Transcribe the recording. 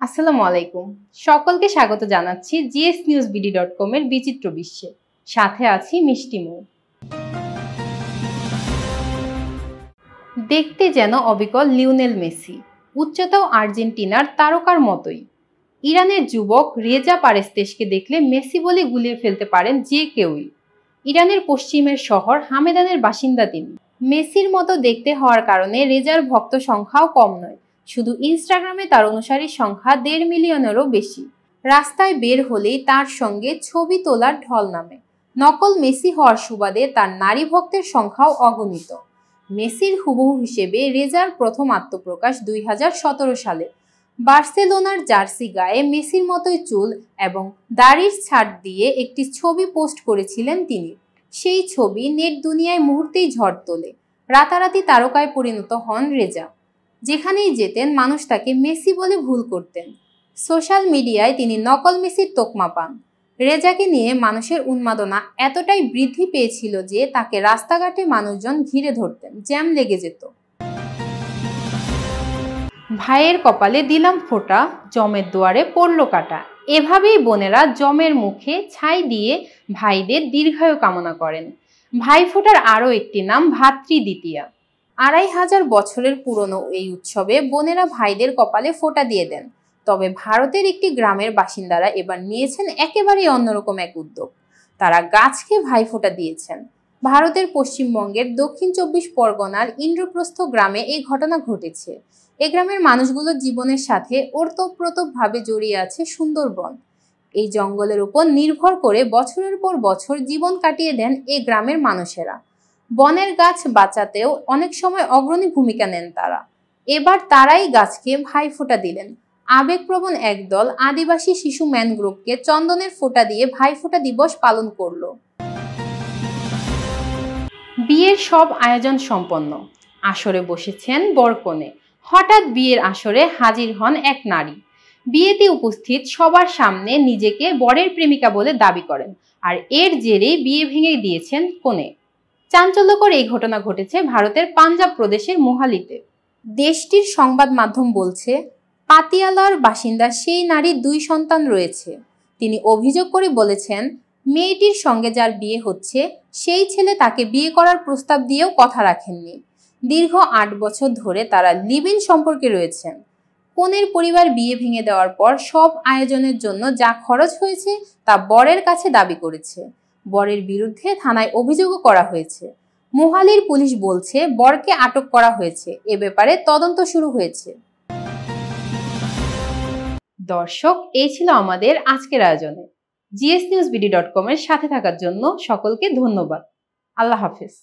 আসসালামু আলাইকুম। সকলকে স্বাগত জানাচ্ছি gsnewsbd.com এর বিচিত্র বিশ্বে। সাথে আছি মিষ্টি মৌ। দেখতে যেন অবিকল লিওনেল মেসি, উচ্চতাও আর্জেন্টিনার তারকার মতোই। ইরানের যুবক রেজা পারেস্তেশকে দেখলে মেসি বলে গুলিয়ে ফেলতে পারেন যে কেউই। ইরানের পশ্চিমের শহর হামেদানের বাসিন্দা তিনি। মেসির মতো দেখতে হওয়ার কারণে রেজার ভক্ত সংখ্যাও কম নয়। শুধু ইনস্টাগ্রামে তার অনুসারীর সংখ্যা 1.5 মিলিয়নেরও বেশি। রাস্তায় বের হলেই তার সঙ্গে ছবি তোলার ঢল নামে। নকল মেসি হওয়ার সুবাদে তার নারী ভক্তের সংখ্যাও অগণিত। মেসির হুবহু হিসেবে রেজার প্রথম আত্মপ্রকাশ 2017 সালে। বার্সেলোনার জার্সি গায়ে মেসির মতোই চুল এবং দাড়ির ছাট দিয়ে একটি ছবি পোস্ট করেছিলেন তিনি। সেই ছবি নেট দুনিয়ায় মুহূর্তেই ঝড় তোলে। রাতারাতি তারকায় পরিণত হন রেজা। যেখানেই যেতেন মানুষ তাকে মেসি বলে ভুল করতেন। সোশ্যাল মিডিয়ায় তিনি নকল মেসির তোকমা পান। রেজাকে নিয়ে মানুষের উন্মাদনা এতটাই বৃদ্ধি পেয়েছিল যে তাকে রাস্তাঘাটে মানুষজন ঘিরে ধরতেন, জ্যাম লেগে যেত। ভাইয়ের কপালে দিলাম ফোঁটা, জমের দুয়ারে পড়ল কাটা। এভাবেই বোনেরা জমের মুখে ছাই দিয়ে ভাইদের দীর্ঘায়ু কামনা করেন। ভাইফোঁটার আরও একটি নাম ভাতৃদ্বিতীয়া। 2500 বছরের পুরনো এই উৎসবে বোনেরা ভাইদের কপালে ফোঁটা দিয়ে দেন। তবে ভারতের একটি গ্রামের বাসিন্দারা এবার নিয়েছেন একেবারেই অন্যরকম এক উদ্যোগ। তারা গাছকে ভাইফোঁটা দিয়েছেন। ভারতের পশ্চিমবঙ্গের দক্ষিণ 24 পরগনার ইন্দ্রপ্রস্থ গ্রামে এই ঘটনা ঘটেছে। এই গ্রামের মানুষগুলোর জীবনের সাথে ওতপ্রোতভাবে জড়িয়ে আছে সুন্দরবন। এই জঙ্গলের উপর নির্ভর করে বছরের পর বছর জীবন কাটিয়ে দেন এই গ্রামের মানুষেরা। বনের গাছ বাঁচাতেও অনেক সময় অগ্রণী ভূমিকা নেন তারা। এবার তারাই গাছকে ভাইফোঁটা দিলেন। আবেগপ্রবণ একদল আদিবাসী শিশু ম্যানগ্রোভকে চন্দনের ফোঁটা দিয়ে ভাইফোঁটা দিবস পালন করল। বিয়ের সব আয়োজন সম্পন্ন। আসরে বসেছেন বরকনে। হঠাৎ বিয়ের আসরে হাজির হন এক নারী। বিয়েতে উপস্থিত সবার সামনে নিজেকে বরের প্রেমিকা বলে দাবি করেন, আর এর জেরেই বিয়ে ভেঙে দিয়েছেন কনে। চাঞ্চল্যকর এই ঘটনা ঘটেছে ভারতের পাঞ্জাব প্রদেশের মোহালিতে। দেশটির সংবাদ মাধ্যম বলছে, পাতিয়ালার বাসিন্দা সেই নারীর 2 সন্তান রয়েছে। তিনি অভিযোগ করে বলেছেন, মেয়েটির সঙ্গে যার বিয়ে হচ্ছে সেই ছেলে তাকে বিয়ে করার প্রস্তাব দিয়েও কথা রাখেননি। দীর্ঘ 8 বছর ধরে তারা লিভ ইন সম্পর্কে রয়েছেন। কনের পরিবার বিয়ে ভেঙে দেওয়ার পর সব আয়োজনের জন্য যা খরচ হয়েছে তা বরের কাছে দাবি করেছে। বরের বিরুদ্ধে থানায় অভিযোগও করা হয়েছে। মোহালির পুলিশ বলছে বরকে আটক করা হয়েছে। এ ব্যাপারে তদন্ত শুরু হয়েছে। দর্শক, এই ছিল আমাদের আজকের আয়োজনে। gsnewsbd.com এর সাথে থাকার জন্য সকলকে ধন্যবাদ। আল্লাহ হাফেজ।